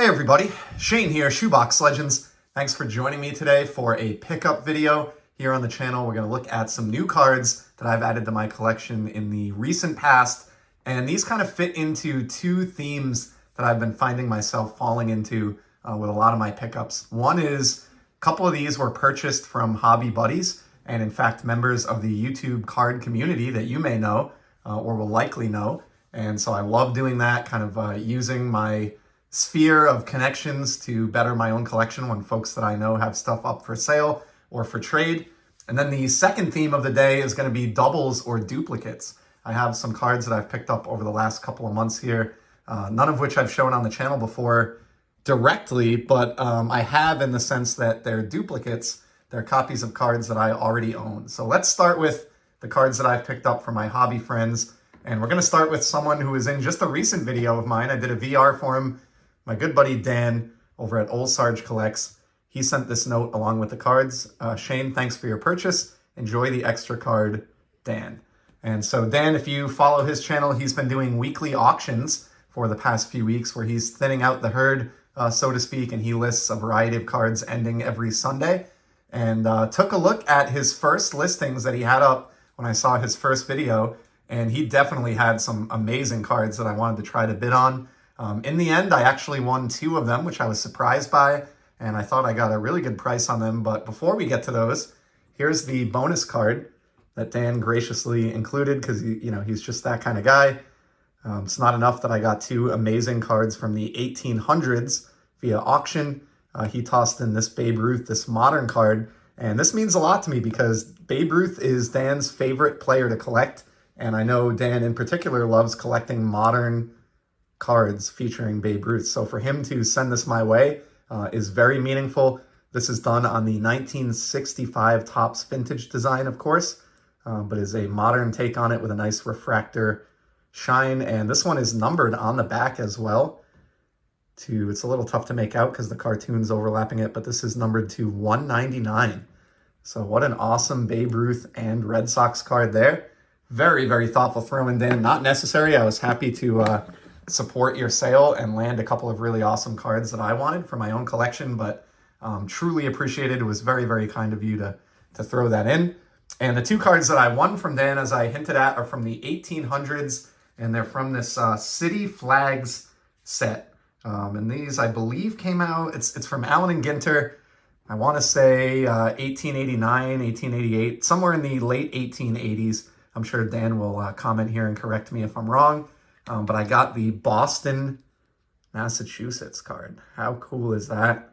Hey everybody, Shane here, Shoebox Legends. Thanks for joining me today for a pickup video here on the channel. We're going to look at some new cards that I've added to my collection in the recent past. And these kind of fit into two themes that I've been finding myself falling into with a lot of my pickups. One is a couple of these were purchased from hobby buddies and in fact members of the YouTube card community that you may know or will likely know. And so I love doing that, kind of using my sphere of connections to better my own collection when folks that I know have stuff up for sale or for trade. And then the second theme of the day is going to be doubles or duplicates. I have some cards that I've picked up over the last couple of months here, none of which I've shown on the channel before directly, but I have in the sense that they're duplicates. They're copies of cards that I already own. So let's start with the cards that I've picked up for my hobby friends. And we're going to start with someone who was in just a recent video of mine. I did a VR for him. My good buddy Dan over at Old Sarge Collects, he sent this note along with the cards. Shane, thanks for your purchase. Enjoy the extra card, Dan. And so Dan, if you follow his channel, he's been doing weekly auctions for the past few weeks where he's thinning out the herd, so to speak, and he lists a variety of cards ending every Sunday. And took a look at his first listings that he had up when I saw his first video, and he definitely had some amazing cards that I wanted to try to bid on. In the end, I actually won two of them, which I was surprised by, and I thought I got a really good price on them. But before we get to those, here's the bonus card that Dan graciously included because he's just that kind of guy. It's not enough that I got two amazing cards from the 1800s via auction. He tossed in this Babe Ruth, this modern card, and this means a lot to me because Babe Ruth is Dan's favorite player to collect, and I know Dan in particular loves collecting modern cards featuring Babe Ruth. So for him to send this my way is very meaningful. This is done on the 1965 Topps vintage design, of course, but is a modern take on it with a nice refractor shine. And this one is numbered on the back as well. It's a little tough to make out because the cartoon's overlapping it, but this is numbered to 199. So what an awesome Babe Ruth and Red Sox card there. Very, very thoughtful throw in, Dan. Not necessary. I was happy to support your sale and land a couple of really awesome cards that I wanted for my own collection, but truly appreciated. It was very, very kind of you to throw that in. And the two cards that I won from Dan, as I hinted at, are from the 1800s, and they're from this City Flags set. And these, I believe, came out, it's from Allen and Ginter, I want to say 1889, 1888, somewhere in the late 1880s. I'm sure Dan will comment here and correct me if I'm wrong. But I got the Boston, Massachusetts card. How cool is that?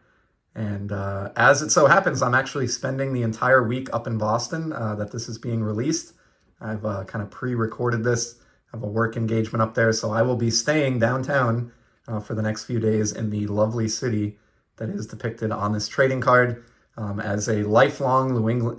And as it so happens, I'm actually spending the entire week up in Boston that this is being released. I've kind of pre-recorded this. I have a work engagement up there, so I will be staying downtown for the next few days in the lovely city that is depicted on this trading card. As a lifelong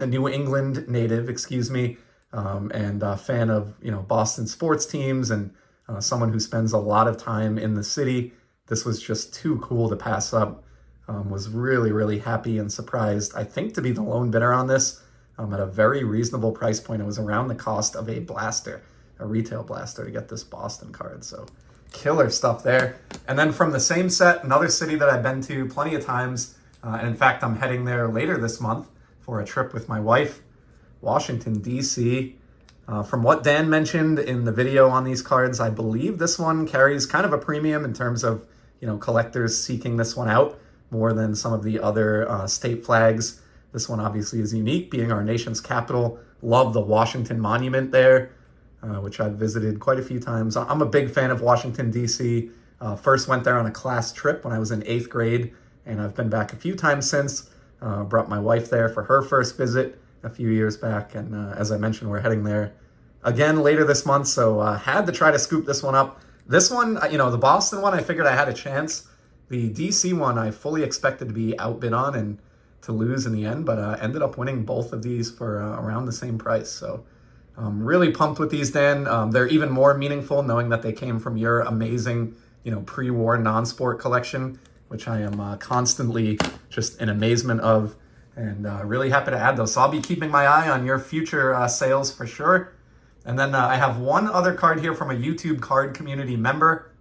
New England native, and a fan of Boston sports teams and someone who spends a lot of time in the city, this was just too cool to pass up. Was really, really happy and surprised, I think, to be the lone bidder on this at a very reasonable price point. It was around the cost of a blaster, a retail blaster, to get this Boston card. So killer stuff there. And then from the same set, another city that I've been to plenty of times, and in fact, I'm heading there later this month for a trip with my wife, Washington, D.C. From what Dan mentioned in the video on these cards, I believe this one carries kind of a premium in terms of, collectors seeking this one out more than some of the other state flags. This one obviously is unique, being our nation's capital. Love the Washington Monument there, which I've visited quite a few times. I'm a big fan of Washington, D.C. First went there on a class trip when I was in 8th grade, and I've been back a few times since. Brought my wife there for her first visit a few years back, and as I mentioned, we're heading there again later this month, so had to try to scoop this one up. This one, the Boston one, I figured I had a chance. The DC one, I fully expected to be outbid on and to lose in the end, but ended up winning both of these for around the same price. So I'm really pumped with these, Dan. They're even more meaningful knowing that they came from your amazing, pre-war non-sport collection, which I am constantly just in amazement of, and really happy to add those. So I'll be keeping my eye on your future sales for sure. And then I have one other card here from a YouTube card community member,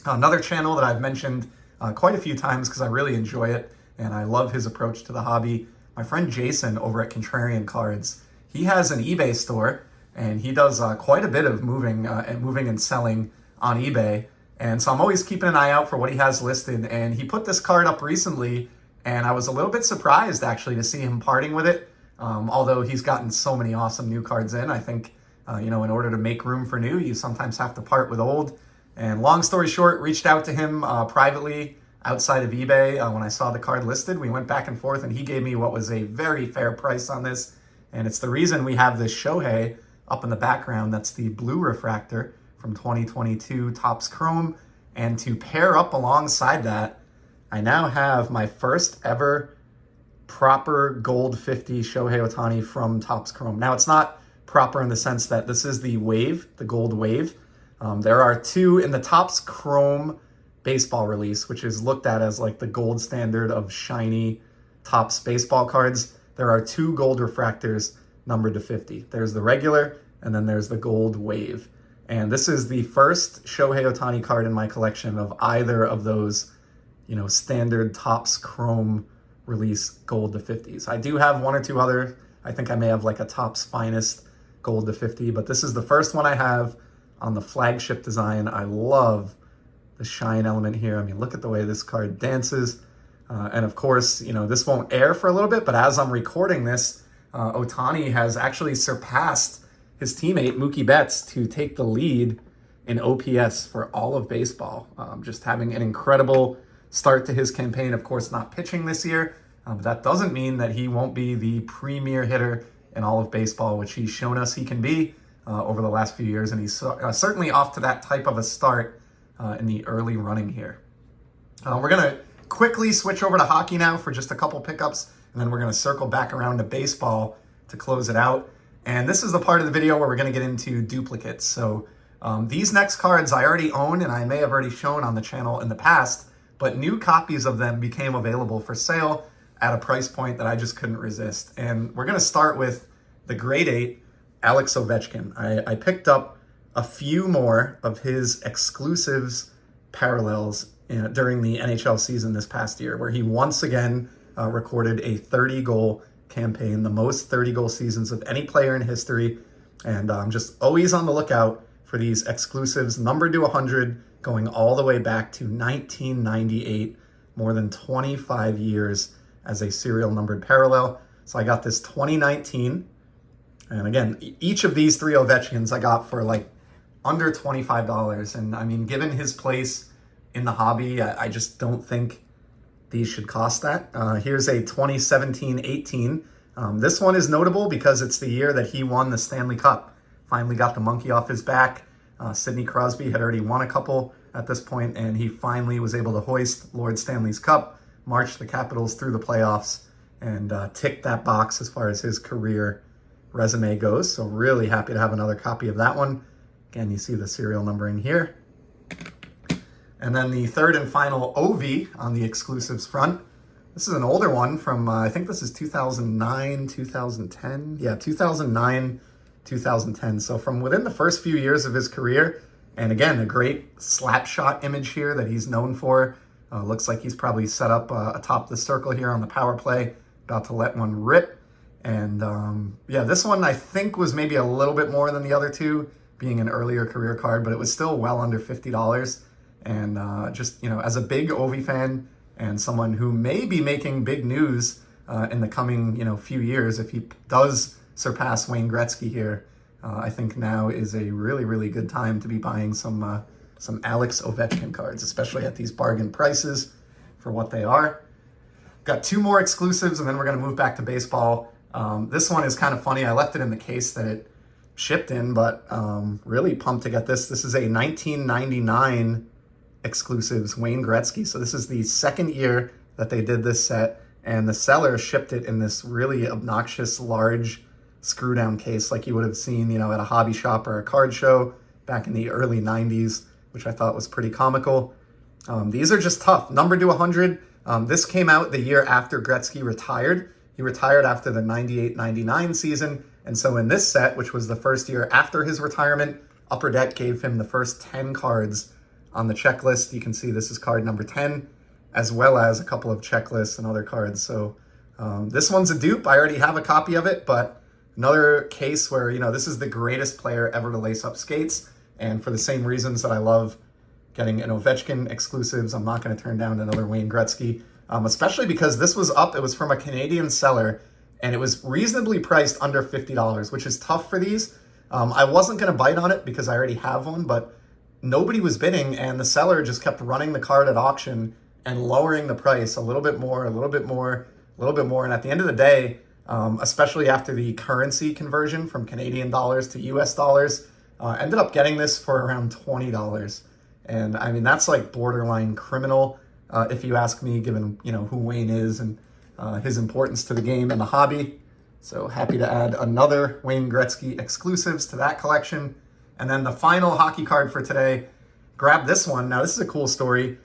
another channel that I've mentioned quite a few times because I really enjoy it and I love his approach to the hobby. My friend Jason over at Contrarian Cards, he has an eBay store and he does quite a bit of moving and selling on eBay. And so I'm always keeping an eye out for what he has listed. And he put this card up recently and I was a little bit surprised actually to see him parting with it. Although he's gotten so many awesome new cards in, I think, in order to make room for new, you sometimes have to part with old. And long story short, reached out to him privately outside of eBay when I saw the card listed. We went back and forth and he gave me what was a very fair price on this. And it's the reason we have this Shohei up in the background. That's the blue refractor from 2022 Topps Chrome. And to pair up alongside that, I now have my first ever proper gold 50 Shohei Ohtani from Topps Chrome. Now it's not proper in the sense that this is the wave, the gold wave. There are two in the Topps Chrome baseball release, which is looked at as like the gold standard of shiny Topps baseball cards. There are two gold refractors numbered to 50. There's the regular and then there's the gold wave. And this is the first Shohei Ohtani card in my collection of either of those, standard Topps Chrome release gold to 50s. I do have one or two other. I think I may have like a Topps Finest gold to 50, but this is the first one I have on the flagship design. I love the shine element here. I mean, look at the way this card dances. And of course, this won't air for a little bit, but as I'm recording this, Ohtani has actually surpassed his teammate Mookie Betts to take the lead in OPS for all of baseball. Just having an incredible start to his campaign. Of course, not pitching this year, but that doesn't mean that he won't be the premier hitter in all of baseball, which he's shown us he can be over the last few years. And he's certainly off to that type of a start in the early running here. We're going to quickly switch over to hockey now for just a couple pickups, and then we're going to circle back around to baseball to close it out. And this is the part of the video where we're going to get into duplicates. So these next cards I already own, and I may have already shown on the channel in the past, but new copies of them became available for sale at a price point that I just couldn't resist. And we're going to start with the grade 8 Alex Ovechkin. I picked up a few more of his exclusives parallels during the NHL season this past year, where he once again recorded a 30-goal campaign, the most 30-goal seasons of any player in history. And I'm just always on the lookout for these exclusives numbered to 100, going all the way back to 1998, more than 25 years as a serial numbered parallel. So I got this 2019. And again, each of these three Ovechkins I got for like under $25. And I mean, given his place in the hobby, I just don't think these should cost that. Here's a 2017-18. This one is notable because it's the year that he won the Stanley Cup. Finally got the monkey off his back. Sidney Crosby had already won a couple at this point, and he finally was able to hoist Lord Stanley's Cup, march the Capitals through the playoffs, and tick that box as far as his career resume goes. So really happy to have another copy of that one. Again, you see the serial numbering here. And then the third and final OV on the exclusives front. This is an older one from, I think this is 2009, 2010. Yeah, 2009, 2010. So from within the first few years of his career, and again, a great slap shot image here that he's known for. Looks like he's probably set up atop the circle here on the power play, about to let one rip. And yeah, this one I think was maybe a little bit more than the other two, being an earlier career card, but it was still well under $50. And just, as a big Ovi fan and someone who may be making big news in the coming, few years, if he does surpass Wayne Gretzky here, I think now is a really, really good time to be buying some Alex Ovechkin cards, especially at these bargain prices for what they are. Got two more exclusives, and then we're going to move back to baseball. This one is kind of funny. I left it in the case that it shipped in, but really pumped to get this. This is a 1999 exclusives Wayne Gretzky. So this is the second year that they did this set, and the seller shipped it in this really obnoxious large screw down case like you would have seen, at a hobby shop or a card show back in the early 90s, which I thought was pretty comical. These are just tough. Numbered to 100. This came out the year after Gretzky retired. He retired after the 98-99 season. And so in this set, which was the first year after his retirement, Upper Deck gave him the first 10 cards on the checklist. You can see this is card number 10. as well as a couple of checklists and other cards. So this one's a dupe. I already have a copy of it, but another case where, this is the greatest player ever to lace up skates. And for the same reasons that I love getting an Ovechkin exclusives, I'm not going to turn down another Wayne Gretzky, especially because this was up. It was from a Canadian seller, and it was reasonably priced under $50, which is tough for these. I wasn't going to bite on it because I already have one, but nobody was bidding, and the seller just kept running the card at auction and lowering the price a little bit more, a little bit more, a little bit more. And at the end of the day, especially after the currency conversion from Canadian dollars to US dollars, ended up getting this for around $20. And I mean, that's like borderline criminal, if you ask me, given, who Wayne is and his importance to the game and the hobby. So happy to add another Wayne Gretzky exclusives to that collection. And then the final hockey card for today, grab this one. Now, this is a cool story.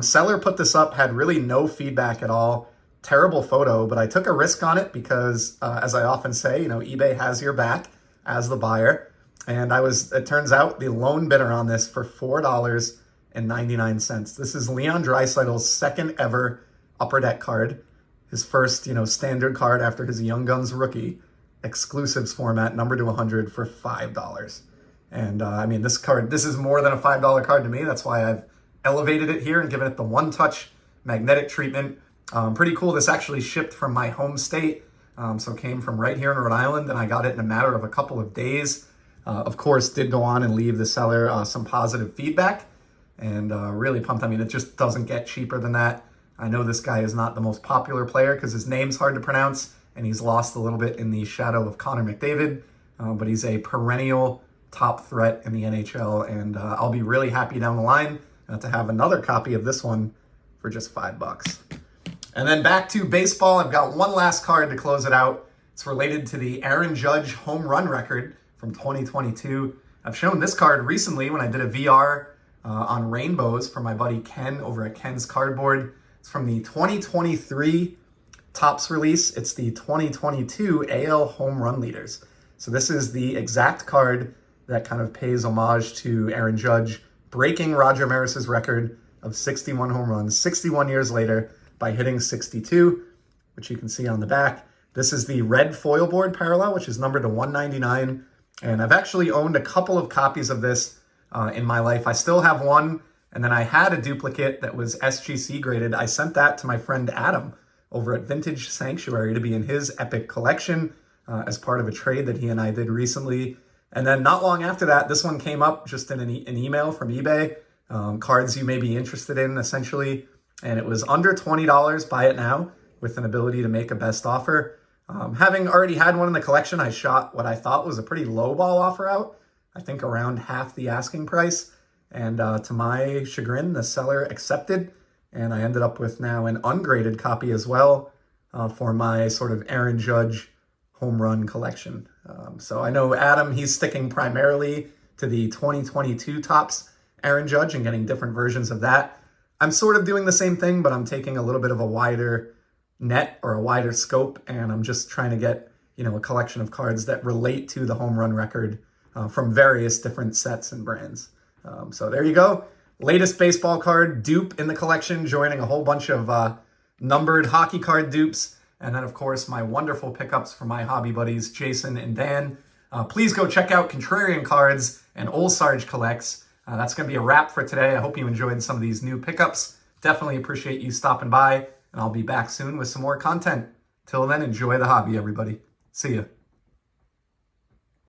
Seller put this up, had really no feedback at all. Terrible photo, but I took a risk on it because, as I often say, eBay has your back as the buyer. And it turns out, the lone bidder on this for $4.99. This is Leon Draisaitl's second ever Upper Deck card. His first, standard card after his Young Guns rookie, exclusives format, number to 100 for $5. And I mean, this is more than a $5 card to me. That's why I've elevated it here and given it the one-touch magnetic treatment. Pretty cool. This actually shipped from my home state. So it came from right here in Rhode Island, and I got it in a matter of a couple of days. Of course, did go on and leave the seller some positive feedback, and really pumped. I mean, it just doesn't get cheaper than that. I know this guy is not the most popular player because his name's hard to pronounce, and he's lost a little bit in the shadow of Connor McDavid, but he's a perennial top threat in the NHL, and I'll be really happy down the line to have another copy of this one for just $5. And then back to baseball. I've got one last card to close it out. It's related to the Aaron Judge home run record from 2022. I've shown this card recently when I did a VR on rainbows for my buddy Ken over at Ken's Cardboard. It's from the 2023 Topps release. It's the 2022 AL home run leaders. So this is the exact card that kind of pays homage to Aaron Judge breaking Roger Maris's record of 61 home runs 61 years later by hitting 62, which you can see on the back. This is the red foil board parallel, which is numbered to 199. And I've actually owned a couple of copies of this in my life. I still have one, and then I had a duplicate that was SGC graded. I sent that to my friend Adam over at Vintage Sanctuary to be in his epic collection as part of a trade that he and I did recently. And then not long after that, this one came up just in an email from eBay, cards you may be interested in, essentially. And it was under $20, buy it now, with an ability to make a best offer. Having already had one in the collection, I shot what I thought was a pretty low ball offer out, I think around half the asking price. And to my chagrin, the seller accepted, and I ended up with now an ungraded copy as well for my sort of Aaron Judge home run collection. So I know Adam, he's sticking primarily to the 2022 Topps Aaron Judge and getting different versions of that. I'm sort of doing the same thing, but I'm taking a little bit of a wider net or a wider scope, and I'm just trying to get, a collection of cards that relate to the home run record from various different sets and brands. So there you go. Latest baseball card dupe in the collection, joining a whole bunch of numbered hockey card dupes. And then, of course, my wonderful pickups for my hobby buddies, Jason and Dan. Please go check out Contrarian Cards and Old Sarge Collects. That's going to be a wrap for today. I hope you enjoyed some of these new pickups. Definitely appreciate you stopping by, and I'll be back soon with some more content. Till then, enjoy the hobby, everybody. See ya.